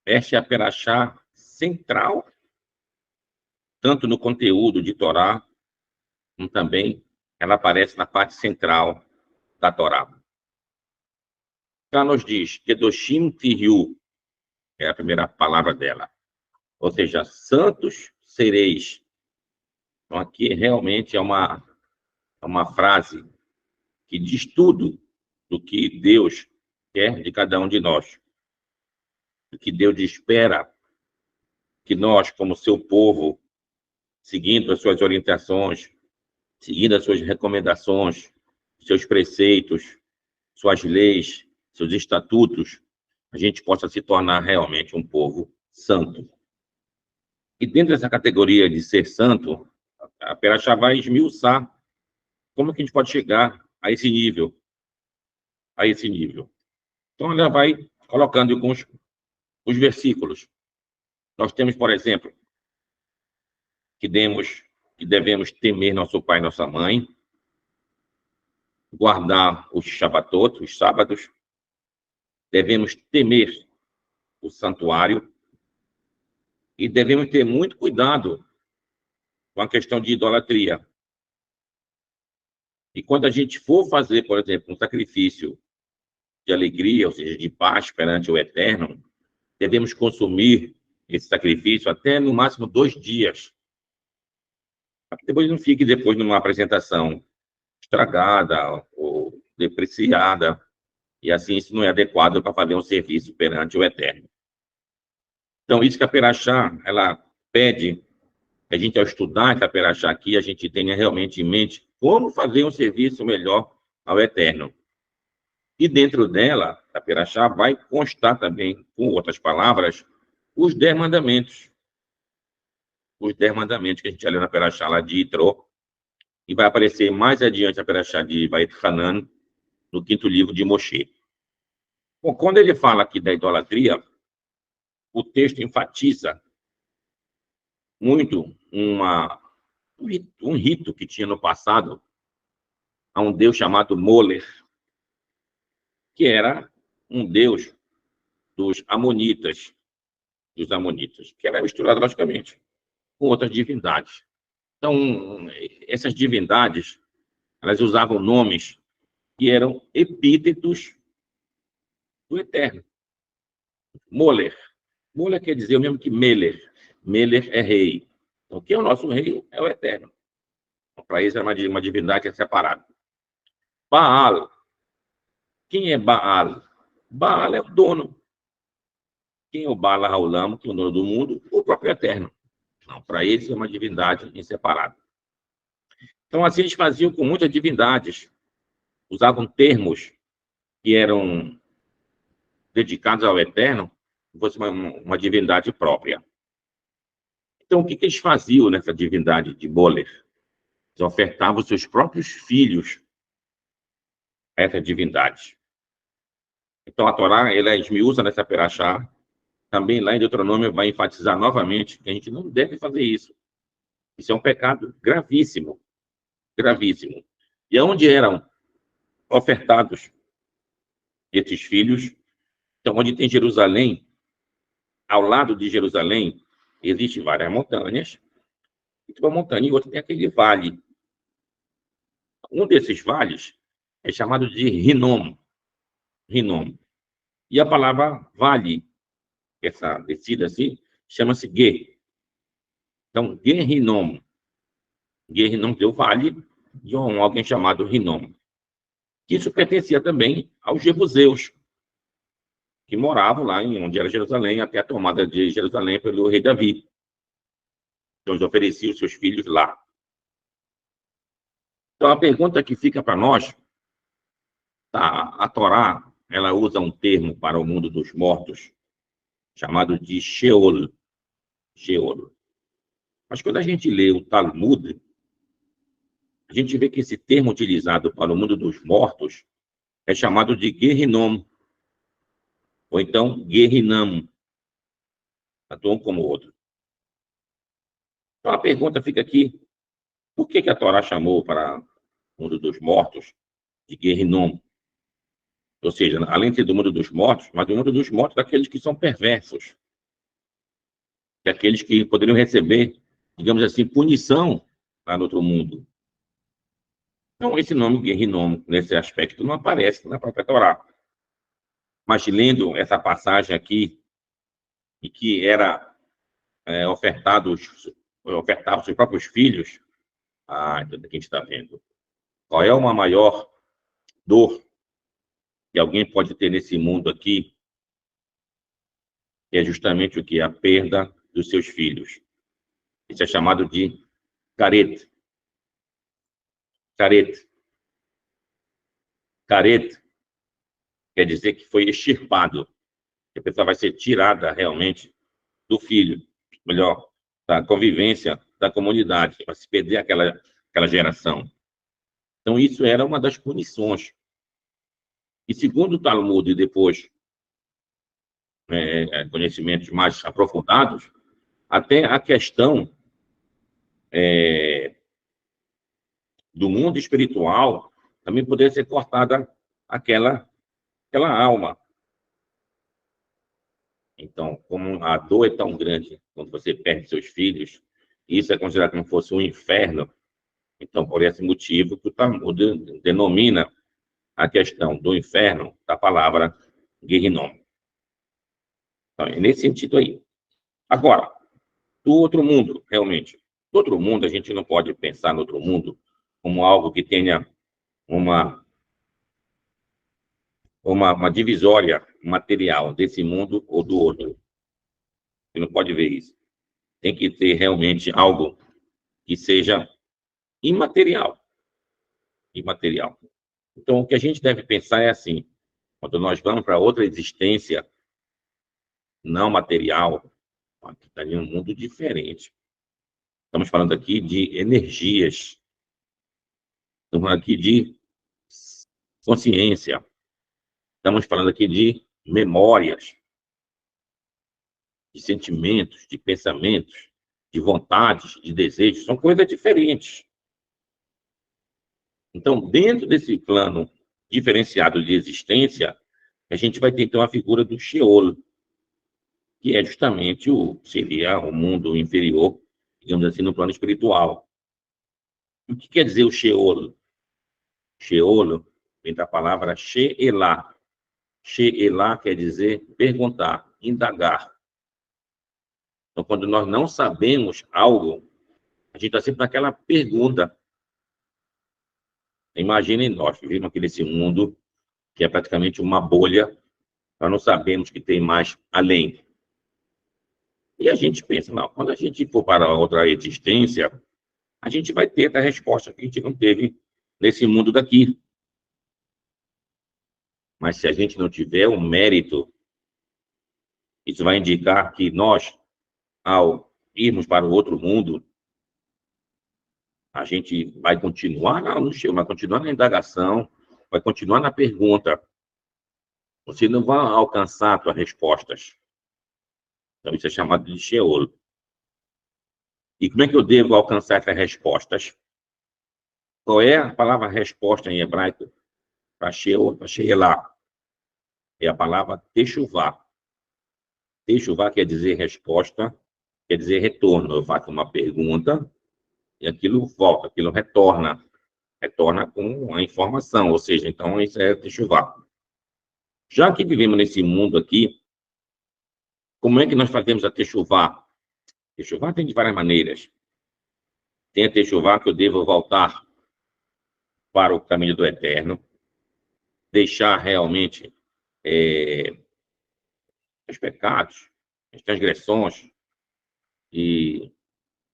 Esta é a perachá central, tanto no conteúdo de Torá, como também ela aparece na parte central da Torá. Ela nos diz, Kedoshim Tihiu, é a primeira palavra dela. Ou seja, santos sereis. Então, aqui realmente é uma frase que diz tudo do que Deus quer de cada um de nós. Do que Deus espera que nós, como seu povo, seguindo as suas orientações, seguindo as suas recomendações, seus preceitos, suas leis, seus estatutos, a gente possa se tornar realmente um povo santo. E dentro dessa categoria de ser santo, a Perachá vai esmiuçar como que a gente pode chegar a esse nível. Então, ela vai colocando com os versículos. Nós temos, por exemplo, que devemos temer nosso pai e nossa mãe, guardar os Shabatot, os sábados, devemos temer o santuário e devemos ter muito cuidado com a questão de idolatria. E quando a gente for fazer, por exemplo, um sacrifício de alegria, ou seja, de paz perante o Eterno, devemos consumir esse sacrifício até, no máximo, 2 dias. Para que depois não fique depois numa apresentação estragada ou depreciada, e assim isso não é adequado para fazer um serviço perante o Eterno. Então, isso que a Perachá, ela pede que a gente, ao estudar essa Perachá aqui, a gente tenha realmente em mente como fazer um serviço melhor ao Eterno. E dentro dela, a Perachá vai constar também, com outras palavras, os 10 mandamentos. Os 10 mandamentos que a gente já leu na Perachá lá de Itró, e vai aparecer mais adiante a Perachá de Vayet Hanan, no 5º livro de Moshe. Bom, quando ele fala aqui da idolatria, o texto enfatiza muito um rito que tinha no passado a um deus chamado Moler, que era um deus dos amonitas, que era misturado, logicamente, com outras divindades. Então, essas divindades, elas usavam nomes que eram epítetos do Eterno. Moler. Moler quer dizer o mesmo que Meler. Meler é rei. Então, quem é o nosso rei é o Eterno. Então, para isso, é uma divindade separada. Baal. Quem é Baal? Baal é o dono. Quem é o Baal Haolam, que é o dono do mundo? O próprio Eterno. Então, para eles, é uma divindade em separado. Então, assim, eles faziam com muitas divindades. Usavam termos que eram dedicados ao Eterno, como fosse uma divindade própria. Então, o que eles faziam nessa divindade de Moler? Eles ofertavam seus próprios filhos a essa divindade. Então, a Torá, ela esmiuça nessa Perachá. Também lá em Deuteronômio vai enfatizar novamente que a gente não deve fazer isso. Isso é um pecado gravíssimo. Gravíssimo. E onde eram ofertados esses filhos? Então, onde tem Jerusalém, ao lado de Jerusalém, existem várias montanhas. E tem uma montanha e outra tem aquele vale. Um desses vales é chamado de Rinom. Rinom. E a palavra vale, essa descida assim, chama-se Gue. Então, Gue-Rinom. Gue-Rinom deu vale de alguém chamado Rinom. Isso pertencia também aos jebuseus, que moravam lá em onde era Jerusalém, até a tomada de Jerusalém pelo rei Davi. Então, eles ofereciam seus filhos lá. Então, a pergunta que fica para nós, a Torá, ela usa um termo para o mundo dos mortos, chamado de Sheol. Sheol. Mas quando a gente lê o Talmud, a gente vê que esse termo utilizado para o mundo dos mortos é chamado de Gehinom, ou então Gehinam, tanto um como o outro. Então, a pergunta fica aqui, por que a Torá chamou para o mundo dos mortos de Gehinom? Ou seja, além de ser do mundo dos mortos, mas do mundo dos mortos daqueles que são perversos, que aqueles que poderiam receber, digamos assim, punição lá no outro mundo. Então, esse nome Guerrinom, nesse aspecto, não aparece na própria Torá. Mas lendo essa passagem aqui, e que era ofertava os seus próprios filhos, então aqui a gente está vendo. Qual é uma maior dor que alguém pode ter nesse mundo aqui, que é justamente o que? A perda dos seus filhos. Isso é chamado de careta. Careta. Careta quer dizer que foi extirpado, que a pessoa vai ser tirada realmente do filho, melhor, da convivência da comunidade, para se perder aquela geração. Então, isso era uma das punições. E segundo o Talmud, e depois conhecimentos mais aprofundados, até a questão do mundo espiritual também poderia ser cortada aquela alma. Então, como a dor é tão grande quando você perde seus filhos, isso é considerado como se fosse um inferno. Então, por esse motivo, que o Talmud denomina a questão do inferno da palavra Guerrinom. Então, é nesse sentido aí. Agora, do outro mundo, realmente. Do outro mundo, a gente não pode pensar no outro mundo como algo que tenha uma divisória material desse mundo ou do outro. Você não pode ver isso. Tem que ter realmente algo que seja imaterial. Imaterial. Então, o que a gente deve pensar é assim: quando nós vamos para outra existência não material, aqui está em um mundo diferente. Estamos falando aqui de energias. Estamos falando aqui de consciência. Estamos falando aqui de memórias, de sentimentos, de pensamentos, de vontades, de desejos. São coisas diferentes. Então, dentro desse plano diferenciado de existência, a gente vai ter, então, a figura do Sheol, que é justamente seria o mundo inferior, digamos assim, no plano espiritual. O que quer dizer o Sheol? Sheol vem da palavra She'elá. She'elá quer dizer perguntar, indagar. Então, quando nós não sabemos algo, a gente está sempre naquela pergunta. Imaginem nós, vivemos aqui nesse mundo que é praticamente uma bolha, nós não sabemos que tem mais além. E a gente pensa, não, quando a gente for para outra existência, a gente vai ter a resposta que a gente não teve nesse mundo daqui. Mas se a gente não tiver o mérito, isso vai indicar que nós, ao irmos para o outro mundo, a gente vai continuar no chão, vai continuar na indagação, vai continuar na pergunta. Você não vai alcançar as suas respostas. Então, isso é chamado de Sheol. E como é que eu devo alcançar essas respostas? Qual é a palavra resposta em hebraico para Sheol, para Sheelá? É a palavra Teshuvá. Teshuvá quer dizer resposta, quer dizer retorno. Eu faço uma pergunta e aquilo volta, aquilo retorna. Retorna com a informação, ou seja, então isso é Teshuvá. Já que vivemos nesse mundo aqui, como é que nós fazemos a Teshuvá? Teshuvá tem de várias maneiras. Tem a Teshuvá que eu devo voltar para o caminho do eterno, deixar realmente os pecados, as transgressões e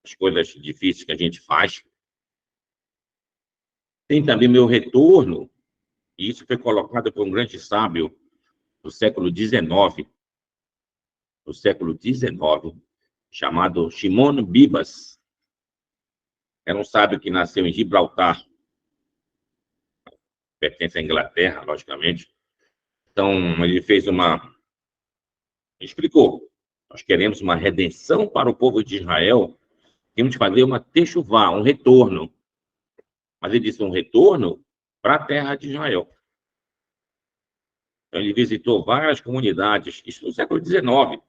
as coisas difíceis que a gente faz. Tem também meu retorno, e isso foi colocado por um grande sábio do século XIX, chamado Shimon Bibas. Era um sábio que nasceu em Gibraltar, pertence à Inglaterra, logicamente. Então, ele explicou: nós queremos uma redenção para o povo de Israel, temos de fazer uma techuvá, um retorno. Mas ele disse um retorno para a terra de Israel. Então, ele visitou várias comunidades, isso no século XIX.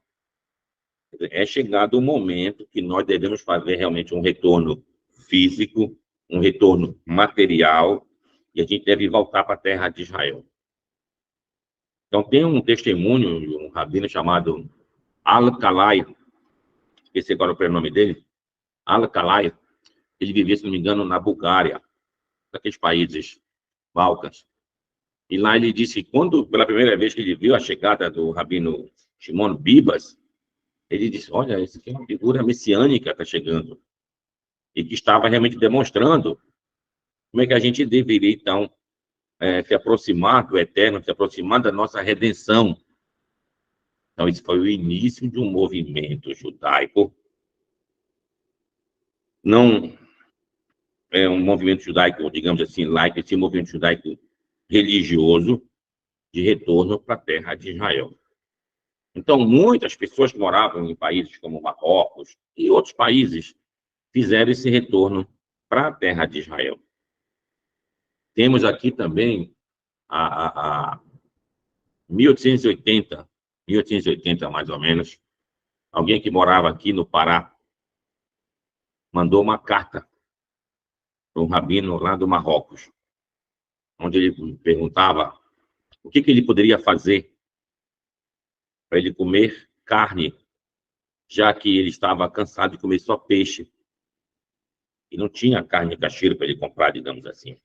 É chegado o momento que nós devemos fazer realmente um retorno físico, um retorno material, e a gente deve voltar para a terra de Israel. Então, tem um testemunho de um rabino chamado Al-Kalai, esqueci agora o prenome dele, Al-Kalai. Ele vivia, se não me engano, na Bulgária, naqueles países Balcãs. E lá ele disse que quando, pela primeira vez que ele viu a chegada do rabino Shimon Bibas, ele disse, olha, esse aqui é uma figura messiânica que está chegando. E que estava realmente demonstrando como é que a gente deveria, então, se aproximar do Eterno, se aproximar da nossa redenção. Então, isso foi o início de um movimento judaico. Não é um movimento judaico, digamos assim, laico, esse movimento judaico religioso de retorno para a terra de Israel. Então, muitas pessoas que moravam em países como Marrocos e outros países fizeram esse retorno para a terra de Israel. Temos aqui também a 1880, 1880 mais ou menos, alguém que morava aqui no Pará mandou uma carta para um rabino lá do Marrocos, onde ele perguntava o que ele poderia fazer para ele comer carne, já que ele estava cansado de comer só peixe e não tinha carne cacheira para ele comprar, digamos assim.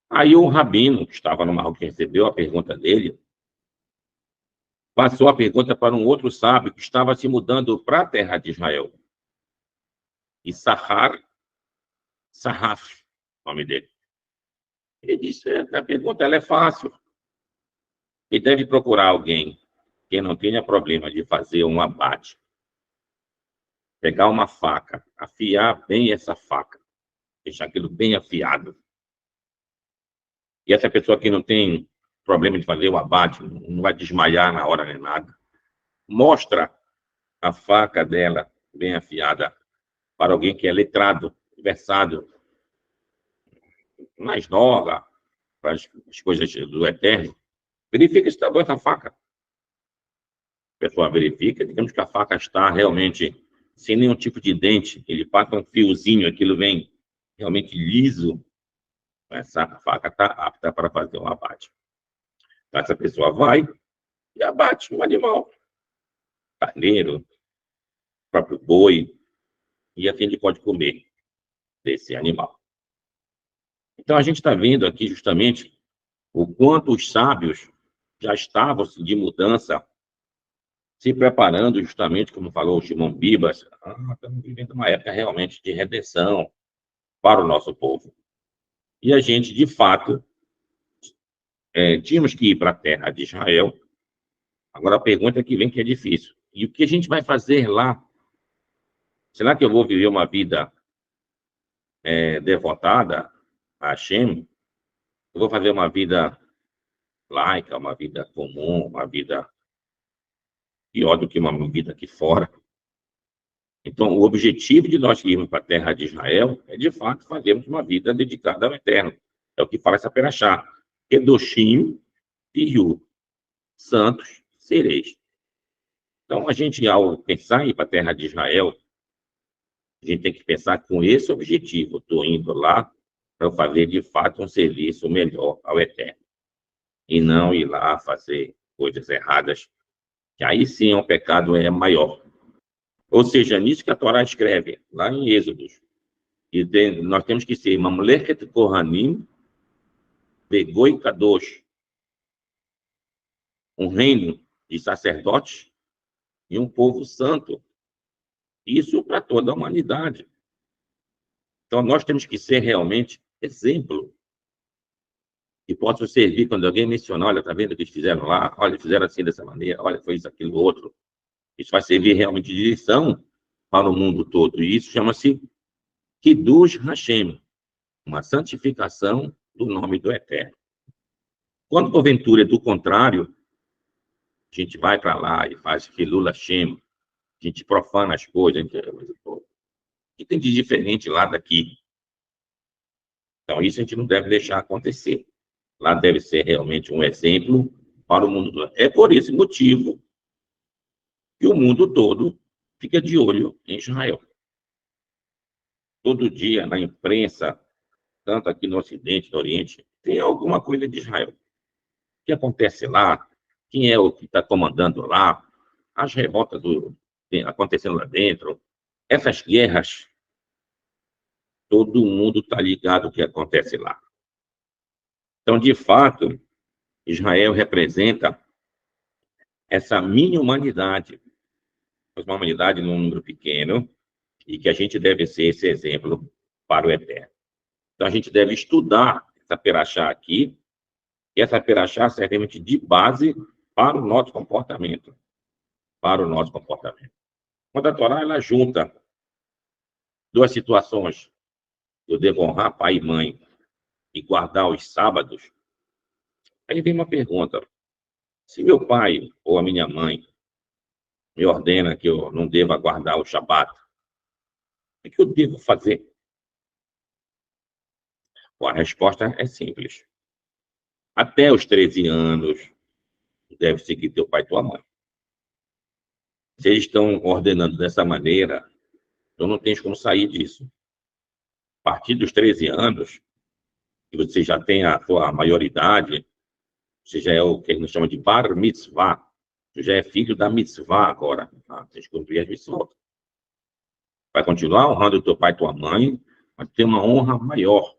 Aí o rabino, que estava no Marrocos, que recebeu a pergunta dele, passou a pergunta para um outro sábio que estava se mudando para a terra de Israel. E Sarraf, o nome dele. Ele disse, a pergunta ela é fácil. Ele deve procurar alguém que não tenha problema de fazer um abate. Pegar uma faca, afiar bem essa faca, deixar aquilo bem afiado. E essa pessoa que não tem problema de fazer o abate, não vai desmaiar na hora nem nada, mostra a faca dela bem afiada para alguém que é letrado, versado, mais nova, para as coisas do Eterno. Verifica se está boa essa faca. A pessoa verifica, digamos que a faca está realmente sem nenhum tipo de dente, ele passa um fiozinho, aquilo vem realmente liso, essa faca está apta para fazer um abate. Então, essa pessoa vai e abate um animal, carneiro, próprio boi, e assim ele pode comer desse animal. Então, a gente está vendo aqui justamente o quanto os sábios já estavam de mudança, se preparando justamente, como falou o Shimon Bibas, estamos vivendo uma época realmente de redenção para o nosso povo. E a gente, de fato, tínhamos que ir para a terra de Israel. Agora a pergunta que vem que é difícil. E o que a gente vai fazer lá? Será que eu vou viver uma vida devotada a Hashem? Eu vou fazer uma vida laica, uma vida comum, uma vida pior do que uma vida aqui fora? Então, o objetivo de nós irmos para a terra de Israel é, de fato, fazermos uma vida dedicada ao Eterno. É o que fala essa Perachá. Kedoshim Tihu, santos sereis. Então, a gente, ao pensar em ir para a terra de Israel, a gente tem que pensar com esse objetivo. Estou indo lá para fazer, de fato, um serviço melhor ao Eterno. E não ir lá fazer coisas erradas, que aí sim é um pecado maior. Ou seja, nisso que a Torá escreve, lá em Êxodos, e nós temos que ser Mamleket Kohanim, Begoi Kadosh, um reino de sacerdotes e um povo santo. Isso para toda a humanidade. Então, nós temos que ser realmente exemplo. E posso servir quando alguém mencionar, olha, está vendo o que eles fizeram lá? Olha, fizeram assim, dessa maneira, olha, foi isso, aquilo, outro. Isso vai servir realmente de lição para o mundo todo. E isso chama-se Kiddush Hashem, uma santificação do nome do Eterno. Quando, porventura, é do contrário, a gente vai para lá e faz Hilul Hashem, a gente profana as coisas, o que tem de diferente lá daqui? Então, isso a gente não deve deixar acontecer. Lá deve ser realmente um exemplo para o mundo. É por esse motivo E o mundo todo fica de olho em Israel. Todo dia, na imprensa, tanto aqui no Ocidente, no Oriente, tem alguma coisa de Israel. O que acontece lá? Quem é o que está comandando lá? As revoltas acontecendo lá dentro, essas guerras, todo mundo está ligado ao que acontece lá. Então, de fato, Israel representa essa mini-humanidade, uma humanidade num número pequeno, e que a gente deve ser esse exemplo para o Eterno. Então, a gente deve estudar essa perachá aqui, e essa perachá certamente de base para o nosso comportamento. Para o nosso comportamento. Quando a Torá, ela junta duas situações, eu devo honrar pai e mãe e guardar os sábados, aí vem uma pergunta, se meu pai ou a minha mãe me ordena que eu não deva guardar o Shabat, o que eu devo fazer? Bom, a resposta é simples. Até os 13 anos, deve seguir teu pai e tua mãe. Se eles estão ordenando dessa maneira, tu não tens como sair disso. A partir dos 13 anos, que você já tem a sua maioridade, você já é o que a gente chama de bar mitzvah, você já é filho da mitzvah agora. Tem que cumprir as mitzvot. Vai continuar honrando teu pai e tua mãe, mas tem uma honra maior,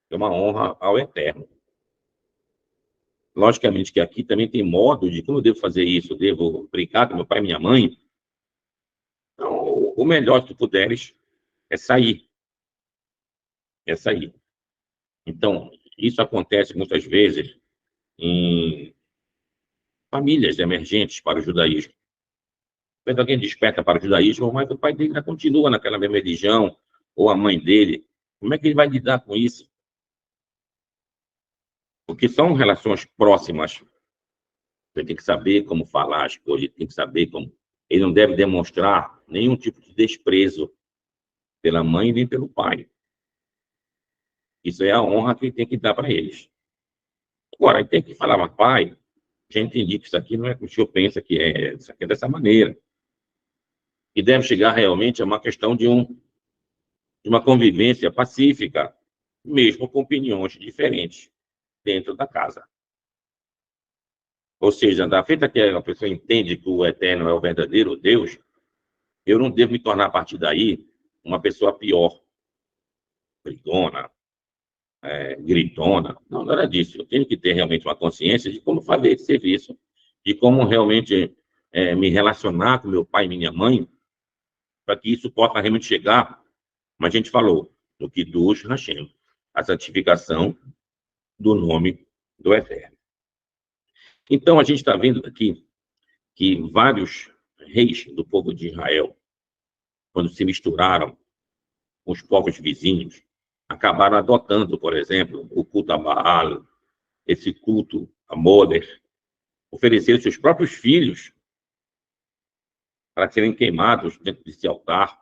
tem uma honra ao Eterno. Logicamente que aqui também tem modo de como eu devo fazer isso, eu devo brincar com meu pai e minha mãe. Então, o melhor que tu puderes é sair. É sair. Então, isso acontece muitas vezes em famílias emergentes para o judaísmo. Quando alguém desperta para o judaísmo, mas o pai dele ainda continua naquela mesma religião, ou a mãe dele. Como é que ele vai lidar com isso? Porque são relações próximas. Ele tem que saber como falar as coisas, ele tem que saber como. Ele não deve demonstrar nenhum tipo de desprezo pela mãe nem pelo pai. Isso é a honra que ele tem que dar para eles. Agora, ele tem que falar, mas pai, já entendi que isso aqui não é como o senhor pensa que é, isso aqui é dessa maneira. E deve chegar realmente a uma questão de uma convivência pacífica, mesmo com opiniões diferentes dentro da casa. Ou seja, da feita que a pessoa entende que o Eterno é o verdadeiro Deus, eu não devo me tornar, a partir daí, uma pessoa pior, brigona, gritona. Não, nada disso. Eu tenho que ter realmente uma consciência de como fazer esse serviço, de como realmente me relacionar com meu pai e minha mãe, para que isso possa realmente chegar, como a gente falou, no Kiddush Hashem, a santificação do nome do Eterno. Então, a gente está vendo aqui que vários reis do povo de Israel, quando se misturaram com os povos vizinhos, acabaram adotando, por exemplo, o culto a Baal, esse culto a Moler, ofereceram seus próprios filhos para serem queimados dentro desse altar.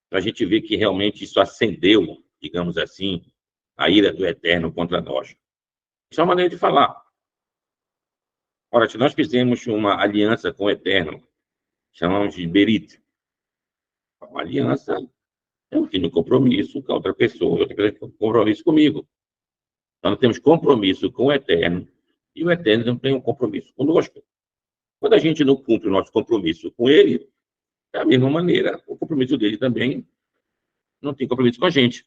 Então, a gente vê que realmente isso acendeu, digamos assim, a ira do Eterno contra nós. Isso é uma maneira de falar. Ora, se nós fizemos uma aliança com o Eterno, chamamos de Berit. Uma aliança, eu tenho um compromisso com a outra pessoa, outra pessoa tem um compromisso comigo. Então, nós temos compromisso com o Eterno, e o Eterno não tem um compromisso conosco. Quando a gente não cumpre o nosso compromisso com ele, da mesma maneira, o compromisso dele também não tem compromisso com a gente.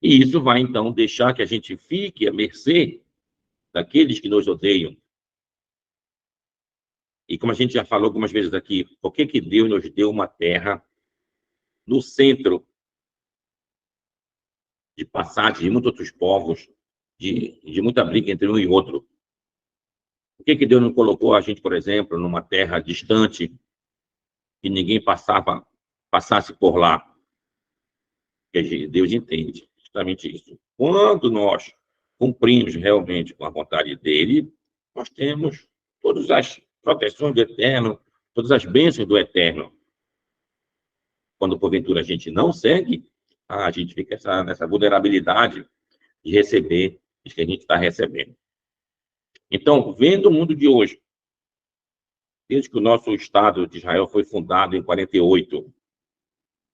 E isso vai, então, deixar que a gente fique à mercê daqueles que nos odeiam. E como a gente já falou algumas vezes aqui, por que Deus nos deu uma terra no centro de passagem de muitos outros povos, de muita briga entre um e outro? Por que Deus não colocou a gente, por exemplo, numa terra distante, que ninguém passasse por lá? Porque Deus entende justamente isso. Quando nós cumprimos realmente com a vontade dele, nós temos todas as proteções do Eterno, todas as bênçãos do Eterno. Quando, porventura, a gente não segue, a gente fica nessa vulnerabilidade de receber o que a gente está recebendo. Então, vendo o mundo de hoje, Desde que o nosso Estado de Israel foi fundado em 48,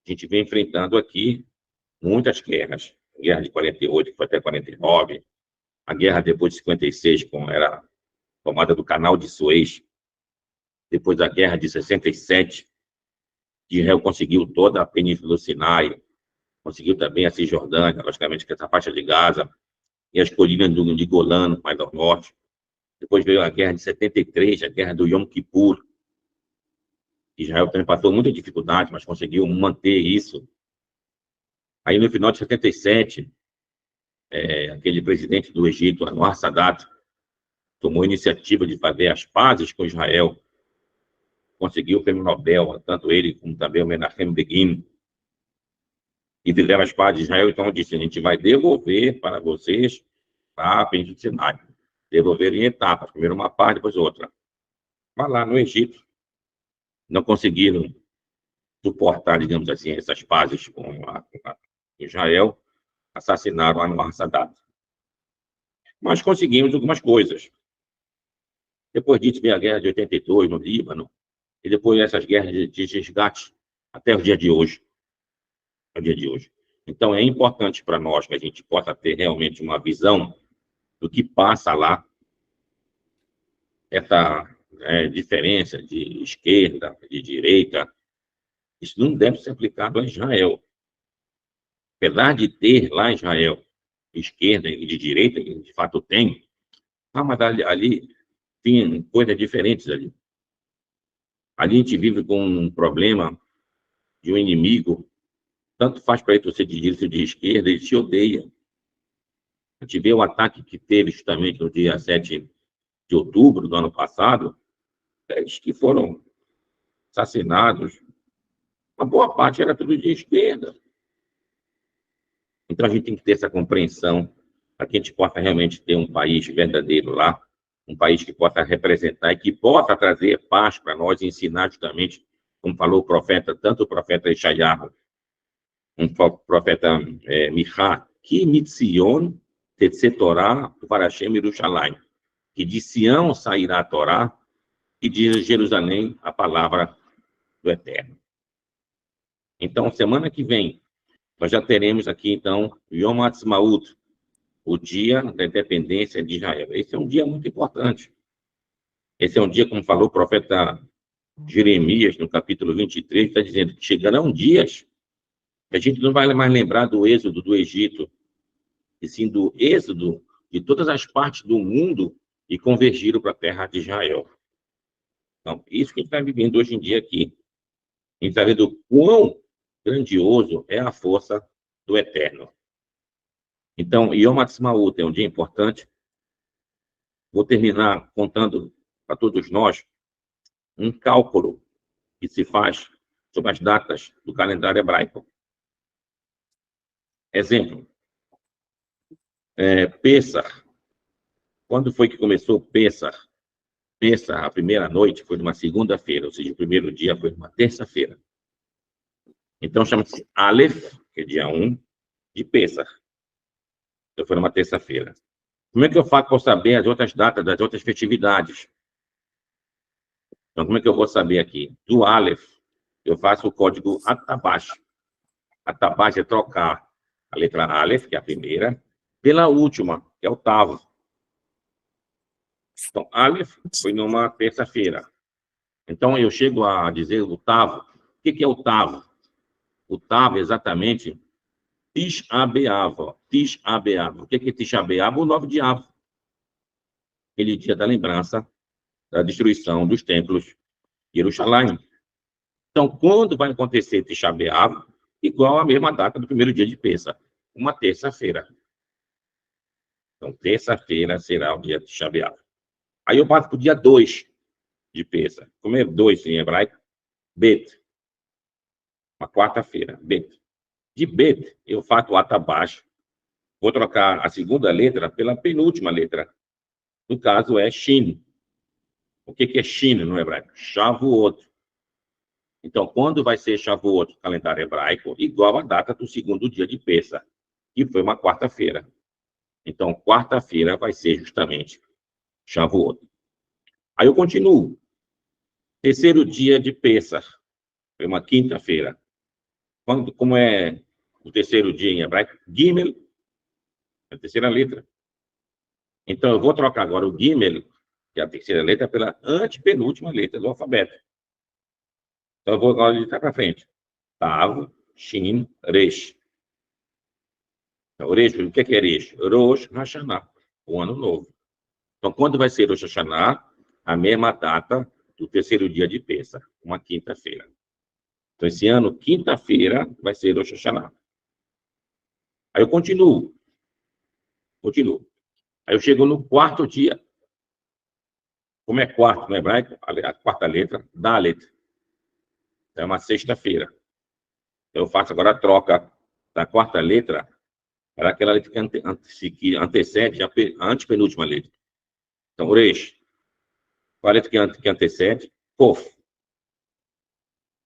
a gente vem enfrentando aqui muitas guerras. A guerra de 48, que foi até 49, a guerra depois de 56, com era a tomada do Canal de Suez, depois da guerra de 67, Israel conseguiu toda a Península do Sinai, conseguiu também a Cisjordânia, logicamente, que é essa faixa de Gaza, e as colinas de Golã, mais ao norte. Depois veio a guerra de 73, a guerra do Yom Kippur. Israel também passou muita dificuldade, mas conseguiu manter isso. Aí, no final de 77, aquele presidente do Egito, Anwar Sadat, tomou a iniciativa de fazer as pazes com Israel, conseguiu o prêmio Nobel, tanto ele como também o Menachem Begin, e fizeram as pazes de Israel. Então, disse: a gente vai devolver para vocês a Península do Sinai. Devolver em etapas, primeiro uma parte, depois outra. Mas lá no Egito, não conseguiram suportar, digamos assim, essas pazes com Israel, assassinaram Anwar Sadat. Mas conseguimos algumas coisas. Depois disso, veio a guerra de 82 no Líbano, e depois essas guerras de resgate até o dia de hoje. Então, é importante para nós que a gente possa ter realmente uma visão do que passa lá, essa diferença de esquerda, de direita. Isso não deve ser aplicado a Israel. Apesar de ter lá em Israel esquerda e de direita, que de fato tem, mas ali tem coisas diferentes ali. Ali a gente vive com um problema de um inimigo, tanto faz para ele você de direita ou de esquerda, ele se odeia. A gente vê o ataque que teve justamente no dia 7 de outubro do ano passado, eles que foram assassinados, uma boa parte era tudo de esquerda. Então a gente tem que ter essa compreensão para que a gente possa realmente ter um país verdadeiro lá, um país que possa representar e que possa trazer paz para nós e ensinar justamente, como falou o profeta, tanto o profeta Yeshayahu, um profeta Michá, que mitzion tetse Torá para Hashem Yerushalayim, que de Sião sairá a Torá e de Jerusalém a palavra do Eterno. Então, semana que vem, nós já teremos aqui, então, Yom Ha'atzmaut, o dia da independência de Israel. Esse é um dia muito importante. Esse é um dia, como falou o profeta Jeremias, no capítulo 23, está dizendo que chegarão dias que a gente não vai mais lembrar do êxodo do Egito, e sim do êxodo de todas as partes do mundo e convergiram para a terra de Israel. Então, isso que a gente está vivendo hoje em dia aqui. A gente está vendo o quão grandioso é a força do Eterno. Então, Yom Ha'atzmaut é um dia importante. Vou terminar contando para todos nós um cálculo que se faz sobre as datas do calendário hebraico. Exemplo, Pêssar. Quando foi que começou Pêssar? Pêssar, a primeira noite, foi numa segunda-feira, ou seja, o primeiro dia foi numa terça-feira. Então, chama-se Aleph, que é dia 1, de Pêssar. Então, foi numa terça-feira. Como é que eu faço para saber as outras datas das outras festividades? Então, como é que eu vou saber aqui? Do Aleph, eu faço o código Atabash. Atabash é trocar a letra Aleph, que é a primeira, pela última, que é o Tav. Então, Aleph foi numa terça-feira. Então, eu chego a dizer o Tav. O que é o Tav? O Tav é exatamente Tisha B'Av. Tisha B'Av. O que é Tisha B'Av? O 9 de Av. Aquele dia da lembrança da destruição dos templos de Jerusalém. Então, quando vai acontecer Tisha B'Av? Igual à mesma data do primeiro dia de Pêssar, uma terça-feira. Então, terça-feira será o dia de Tisha B'Av. Aí eu passo para o dia 2 de Pêssar. Como é 2 em hebraico? Bet. Uma quarta-feira. Bet. De Bet, eu faço o Atabash. Vou trocar a segunda letra pela penúltima letra. No caso, é Shin. O que é Shin no hebraico? Shavuot. Então, quando vai ser Shavuot no calendário hebraico? Igual a data do segundo dia de Pêssar, que foi uma quarta-feira. Então, quarta-feira vai ser justamente Shavuot. Aí eu continuo. Terceiro dia de Pêssar, foi uma quinta-feira. Como é o terceiro dia em hebraico? Gimel, a terceira letra. Então, eu vou trocar agora o Gimel, que é a terceira letra, pela antepenúltima letra do alfabeto. Então, eu vou agora de trás para frente. Tav, Shin, Resh. Então, Resh, o que é Resh? Rosh Hashanah, o ano novo. Então, quando vai ser Rosh Hashanah? A mesma data do terceiro dia de Pêssar, uma quinta-feira. Então, esse ano, quinta-feira, vai ser Rosh Hashanah. Aí eu continuo. Aí eu chego no quarto dia. Como é quarto no hebraico? A quarta letra, Dalet. É uma sexta-feira. Eu faço agora a troca da quarta letra para aquela letra que antecede a antepenúltima letra. Então, Resh. Qual a letra que antecede? Kof. O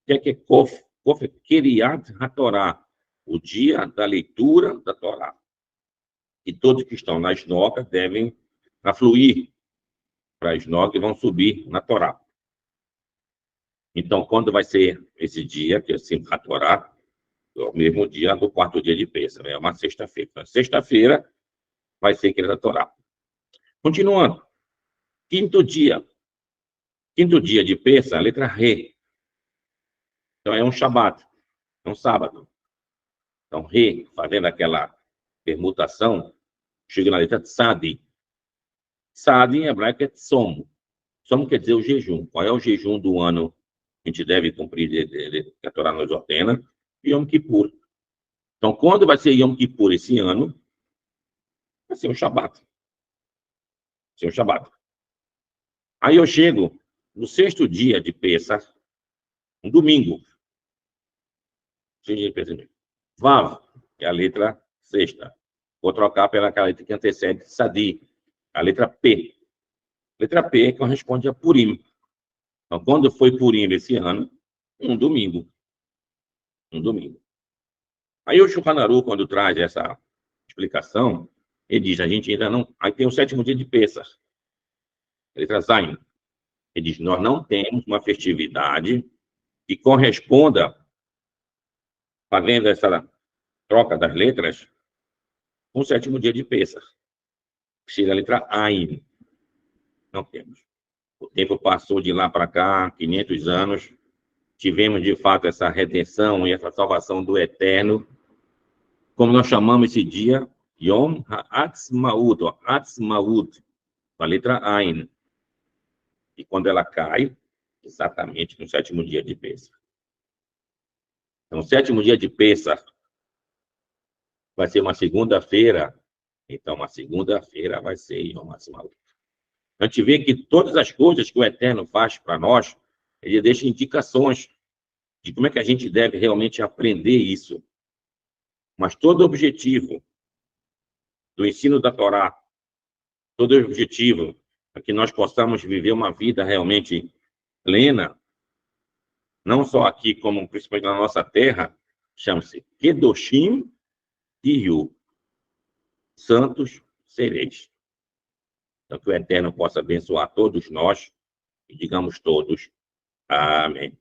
que é Kof? Kof é Kiriat HaTorah, o dia da leitura da Torá. E todos que estão na sinagoga devem afluir para a sinagoga e vão subir na Torá. Então, quando vai ser esse dia, que é Simchat Torá, é o mesmo dia do quarto dia de Pêssar, né? É uma sexta-feira. Então, sexta-feira vai ser aquele da Torá. Continuando. Quinto dia de Pêssar, a letra Re. Então, é um Shabat, é um sábado. Então, Re, fazendo aquela permutação, chega na letra Tzadi. Tzadi, em hebraico, é Tsom. Tsom quer dizer o jejum. Qual é o jejum do ano que a gente deve cumprir, que a Torá nos ordena? Yom Kippur. Então, quando vai ser Yom Kippur esse ano, vai ser um Shabat. Aí eu chego no sexto dia de Pêssar, um domingo. Vav, que é a letra sexta. Vou trocar pela letra que antecede Sadi, a letra P. Letra P corresponde a Purim. Então, quando foi Purim esse ano? Um domingo. Aí o Shulchan Aruch, quando traz essa explicação, ele diz, a gente ainda não... Aí tem o sétimo dia de Pêssar, letra Zayin. Ele diz, nós não temos uma festividade que corresponda, fazendo essa troca das letras, com o sétimo dia de Pêssar, que seria a letra Ain. Não temos. O tempo passou de lá para cá, 500 anos, tivemos, de fato, essa redenção e essa salvação do Eterno. Como nós chamamos esse dia? Yom HaAtzmaut, Atzmaut, com a letra Ain. E quando ela cai, exatamente no sétimo dia de Pêssar. Então, o sétimo dia de Pêssar vai ser uma segunda-feira. Então, uma segunda-feira vai ser Yom HaAtzmaut. A gente vê que todas as coisas que o Eterno faz para nós, ele deixa indicações de como é que a gente deve realmente aprender isso. Mas todo o objetivo do ensino da Torá, todo o objetivo para que nós possamos viver uma vida realmente plena, não só aqui, como principalmente na nossa terra, chama-se Kedoshim Tiyu, santos sereis. Então, que o Eterno possa abençoar todos nós e digamos todos, amém.